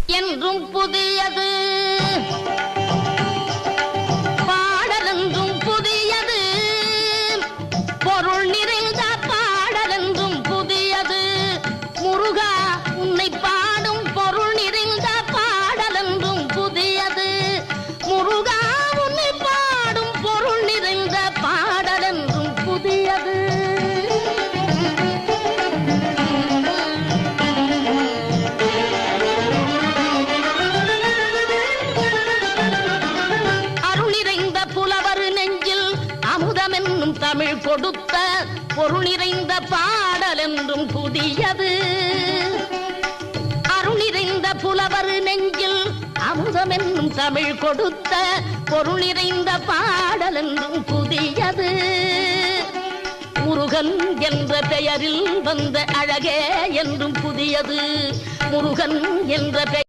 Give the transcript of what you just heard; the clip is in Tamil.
என்றும் புதியது, பாடலென்றும் புதியது, பொருள் நிறைந்த பாடலென்றும் புதியது. முருகா உன்னை பாடும் பொருள் நிறைந்த பாடலென்றும் புதியது. முருகா உன்னை பாடும் பொருள் நிறைந்த பாடலென்றும் புதியது. தமிழ் கொடுத்த பொருள் நிறைந்த பாடல் என்றும் புதியது. அருள் நிறைந்த புலவர் நெஞ்சில் அமுதம் என்னும் தமிழ் கொடுத்த பொருள் நிறைந்த பாடல் என்றும் புதியது. முருகன் என்ற பெயரில் வந்த அழகே என்றும் புதியது. முருகன் என்ற பெயர்